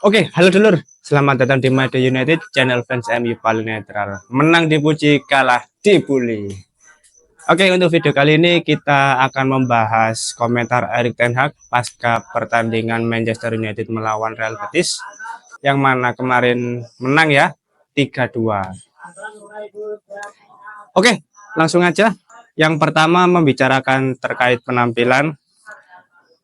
Oke, halo dulur. Selamat datang di Made United, channel fans MU paling netral. Menang dipuji, kalah dibully. Oke, untuk video kali ini kita akan membahas komentar Erik ten Hag pasca pertandingan Manchester United melawan Real Betis, yang mana kemarin menang ya, 3-2. Oke, langsung aja. Yang pertama membicarakan terkait penampilan.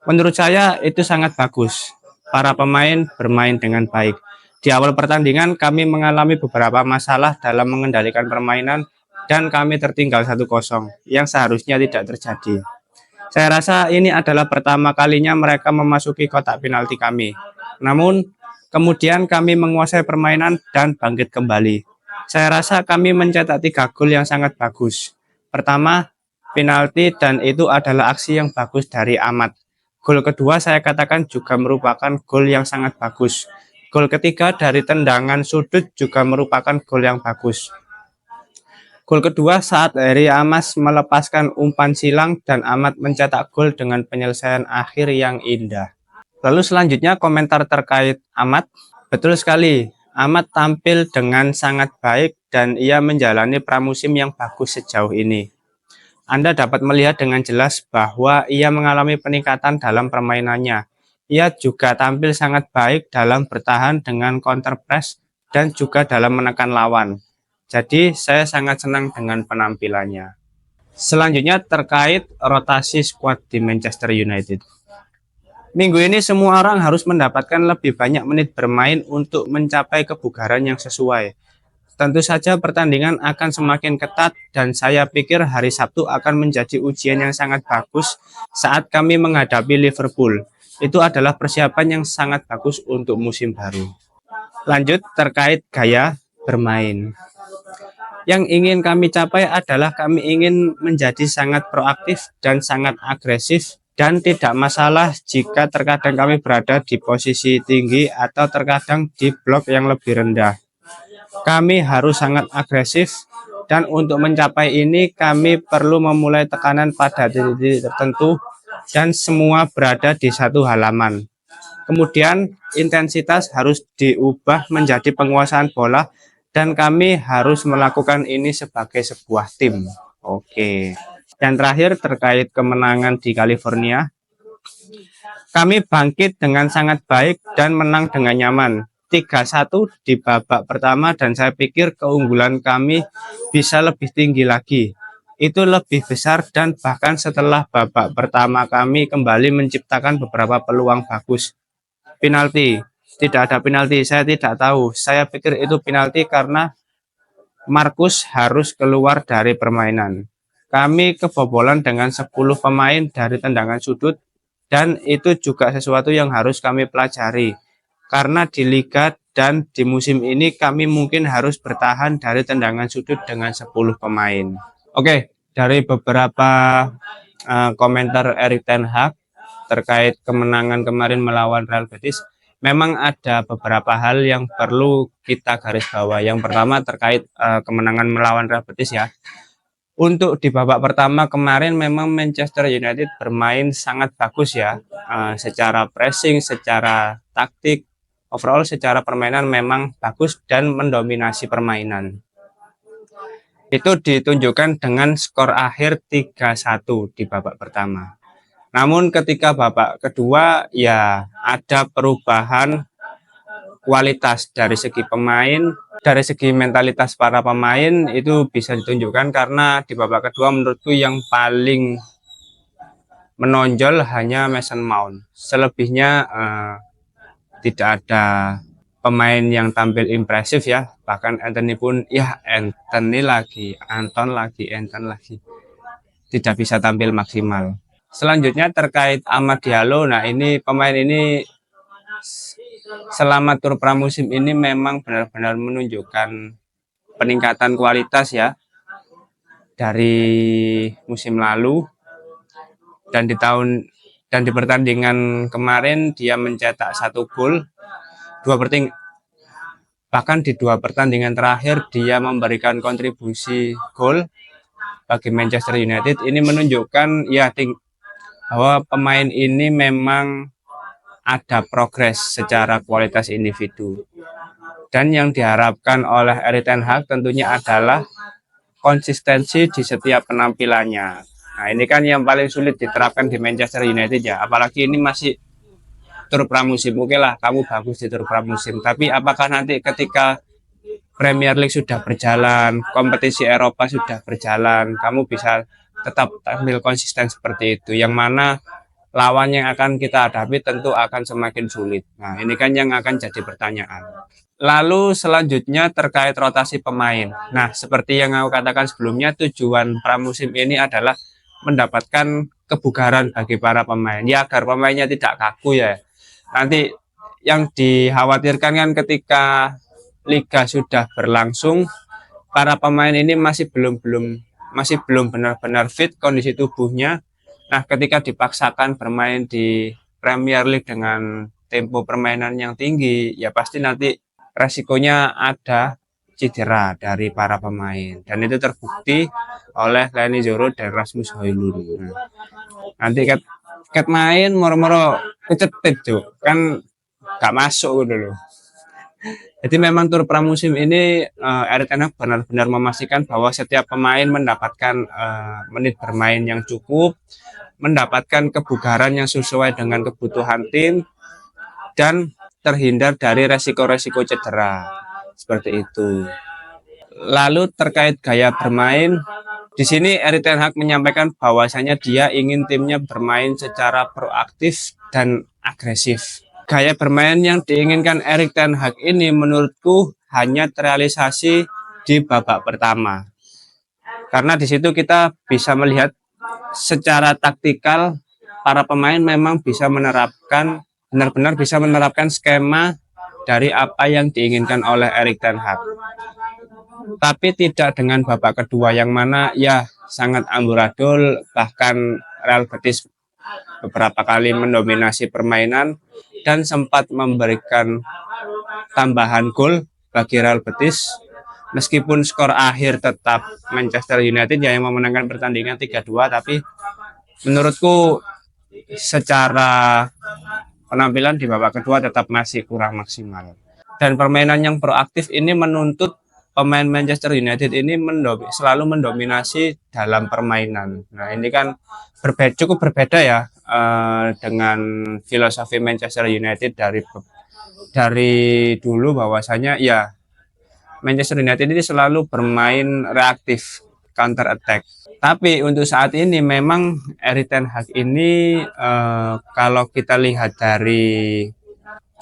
Menurut saya itu sangat bagus. Para pemain bermain dengan baik. Di awal pertandingan kami mengalami beberapa masalah dalam mengendalikan permainan dan kami tertinggal 1-0 yang seharusnya tidak terjadi. Saya rasa ini adalah pertama kalinya mereka memasuki kotak penalti kami. Namun kemudian kami menguasai permainan dan bangkit kembali. Saya rasa kami mencetak 3 gol yang sangat bagus. Pertama, penalti, dan itu adalah aksi yang bagus dari Ahmad. Gol kedua saya katakan juga merupakan gol yang sangat bagus. Gol ketiga dari tendangan sudut juga merupakan gol yang bagus. Gol kedua saat Heri Amas melepaskan umpan silang dan Ahmad mencetak gol dengan penyelesaian akhir yang indah. Lalu selanjutnya komentar terkait Ahmad. Betul sekali, Ahmad tampil dengan sangat baik dan ia menjalani pramusim yang bagus sejauh ini. Anda dapat melihat dengan jelas bahwa ia mengalami peningkatan dalam permainannya. Ia juga tampil sangat baik dalam bertahan dengan counter press dan juga dalam menekan lawan. Jadi saya sangat senang dengan penampilannya. Selanjutnya terkait rotasi skuad di Manchester United. Minggu ini semua orang harus mendapatkan lebih banyak menit bermain untuk mencapai kebugaran yang sesuai. Tentu saja pertandingan akan semakin ketat dan saya pikir hari Sabtu akan menjadi ujian yang sangat bagus saat kami menghadapi Liverpool. Itu adalah persiapan yang sangat bagus untuk musim baru. Lanjut terkait gaya bermain. Yang ingin kami capai adalah kami ingin menjadi sangat proaktif dan sangat agresif, dan tidak masalah jika terkadang kami berada di posisi tinggi atau terkadang di blok yang lebih rendah. Kami harus sangat agresif, dan untuk mencapai ini kami perlu memulai tekanan pada titik tertentu dan semua berada di satu halaman. Kemudian intensitas harus diubah menjadi penguasaan bola dan kami harus melakukan ini sebagai sebuah tim. Oke. Dan terakhir terkait kemenangan di California. Kami bangkit dengan sangat baik dan menang dengan nyaman. 3-1 di babak pertama dan saya pikir keunggulan kami bisa lebih tinggi lagi. Itu lebih besar dan bahkan setelah babak pertama kami kembali menciptakan beberapa peluang bagus. Penalti. Tidak ada penalti, saya tidak tahu. Saya pikir itu penalti karena Marcus harus keluar dari permainan. Kami kebobolan dengan 10 pemain dari tendangan sudut dan itu juga sesuatu yang harus kami pelajari. Karena di liga dan di musim ini kami mungkin harus bertahan dari tendangan sudut dengan 10 pemain. Oke, dari beberapa komentar Erik ten Hag terkait kemenangan kemarin melawan Real Betis, memang ada beberapa hal yang perlu kita garis bawahi. Yang pertama terkait kemenangan melawan Real Betis ya. Untuk di babak pertama kemarin memang Manchester United bermain sangat bagus ya. Secara pressing, secara taktik, overall secara permainan memang bagus dan mendominasi permainan. Itu ditunjukkan dengan skor akhir 3-1 di babak pertama. Namun ketika babak kedua ya ada perubahan kualitas dari segi pemain, dari segi mentalitas para pemain itu bisa ditunjukkan karena di babak kedua menurutku yang paling menonjol hanya Mason Mount. Selebihnya tidak ada pemain yang tampil impresif ya. Bahkan Anthony pun ya Anthony lagi, Anton lagi, Anton lagi tidak bisa tampil maksimal. Selanjutnya terkait Amad Diallo, nah ini pemain ini selama tur pramusim ini memang benar-benar menunjukkan peningkatan kualitas ya dari musim lalu, dan di pertandingan kemarin dia mencetak 1 gol, bahkan di 2 pertandingan terakhir dia memberikan kontribusi gol bagi Manchester United. Ini menunjukkan ya bahwa pemain ini memang ada progres secara kualitas individu. Dan yang diharapkan oleh Erik ten Hag tentunya adalah konsistensi di setiap penampilannya. Nah, ini kan yang paling sulit diterapkan di Manchester United ya. Apalagi ini masih tur pramusim. Oke lah, kamu bagus di tur pramusim. Tapi apakah nanti ketika Premier League sudah berjalan, kompetisi Eropa sudah berjalan, kamu bisa tetap tampil konsisten seperti itu. Yang mana lawan yang akan kita hadapi tentu akan semakin sulit. Nah, ini kan yang akan jadi pertanyaan. Lalu selanjutnya terkait rotasi pemain. Nah, seperti yang aku katakan sebelumnya, tujuan pramusim ini adalah mendapatkan kebugaran bagi para pemain. Ya, agar pemainnya tidak kaku ya. Nanti yang dikhawatirkan kan ketika liga sudah berlangsung, para pemain ini masih belum benar-benar fit kondisi tubuhnya. Nah, ketika dipaksakan bermain di Premier League dengan tempo permainan yang tinggi, ya pasti nanti resikonya ada cedera dari para pemain, dan itu terbukti oleh Leny Yoro dan Rasmus Højlund. Nah, nanti ket main moro-moro kecetit tuh kan gak masuk gitu loh. Jadi memang tur pramusim ini Erik ten Hag benar-benar memastikan bahwa setiap pemain mendapatkan menit bermain yang cukup, mendapatkan kebugaran yang sesuai dengan kebutuhan tim, dan terhindar dari resiko-resiko cedera seperti itu. Lalu terkait gaya bermain, di sini Erik ten Hag menyampaikan bahwasanya dia ingin timnya bermain secara proaktif dan agresif. Gaya bermain yang diinginkan Erik ten Hag ini menurutku hanya terrealisasi di babak pertama. Karena di situ kita bisa melihat secara taktikal para pemain memang bisa benar-benar bisa menerapkan skema dari apa yang diinginkan oleh Erik ten Hag. Tapi tidak dengan babak kedua yang mana ya sangat amburadul, bahkan Real Betis beberapa kali mendominasi permainan dan sempat memberikan tambahan gol bagi Real Betis. Meskipun skor akhir tetap Manchester United yang memenangkan pertandingan 3-2, tapi menurutku secara penampilan di babak kedua tetap masih kurang maksimal. Dan permainan yang proaktif ini menuntut pemain Manchester United ini selalu mendominasi dalam permainan. Nah, ini kan cukup berbeda ya dengan filosofi Manchester United dari dulu, bahwasanya ya Manchester United ini selalu bermain reaktif, counter attack. Tapi untuk saat ini memang Erik ten Hag ini kalau kita lihat dari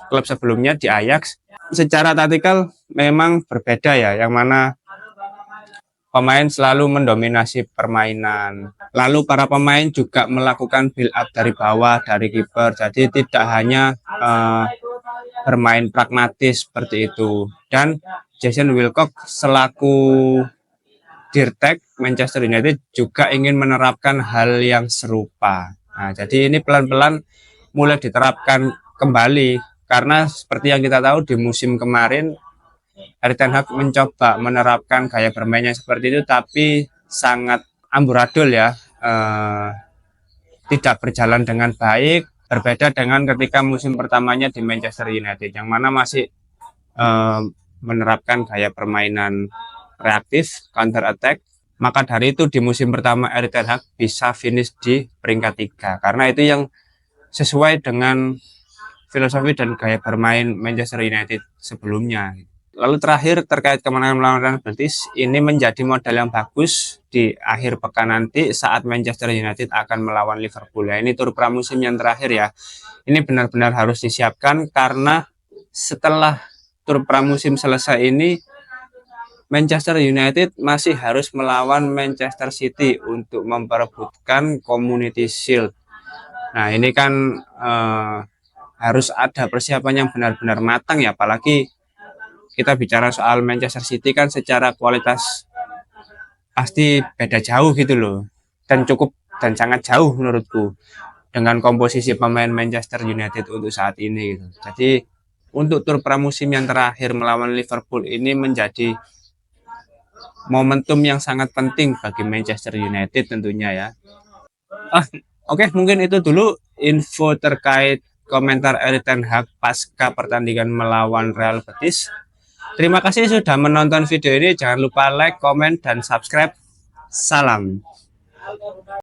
klub sebelumnya di Ajax, secara taktikal memang berbeda ya, yang mana pemain selalu mendominasi permainan. Lalu para pemain juga melakukan build up dari bawah, dari kiper. Jadi tidak hanya bermain pragmatis seperti itu. Dan Jason Wilcock selaku Dirtek Manchester United juga ingin menerapkan hal yang serupa. Nah, jadi ini pelan-pelan mulai diterapkan kembali, karena seperti yang kita tahu di musim kemarin Erik ten Hag mencoba menerapkan gaya bermainnya seperti itu, tapi sangat amburadul ya, tidak berjalan dengan baik. Berbeda dengan ketika musim pertamanya di Manchester United, yang mana masih menerapkan gaya permainan reaktif, counter attack. Maka dari itu di musim pertama Erik ten Hag bisa finish di peringkat 3, karena itu yang sesuai dengan filosofi dan gaya bermain Manchester United sebelumnya. Lalu terakhir terkait kemenangan melawan Real Betis, ini menjadi modal yang bagus di akhir pekan nanti saat Manchester United akan melawan Liverpool. Ya, ini tur pramusim yang terakhir ya. Ini benar-benar harus disiapkan, karena setelah tur pramusim selesai ini Manchester United masih harus melawan Manchester City untuk memperebutkan Community Shield. Nah, ini kan harus ada persiapan yang benar-benar matang ya, apalagi kita bicara soal Manchester City kan secara kualitas pasti beda jauh gitu loh, dan sangat jauh menurutku dengan komposisi pemain Manchester United untuk saat ini gitu. Jadi untuk tur pramusim yang terakhir melawan Liverpool ini menjadi momentum yang sangat penting bagi Manchester United tentunya ya. Oke, mungkin itu dulu info terkait komentar Erik ten Hag pasca pertandingan melawan Real Betis. Terima kasih sudah menonton video ini. Jangan lupa like, komen, dan subscribe. Salam.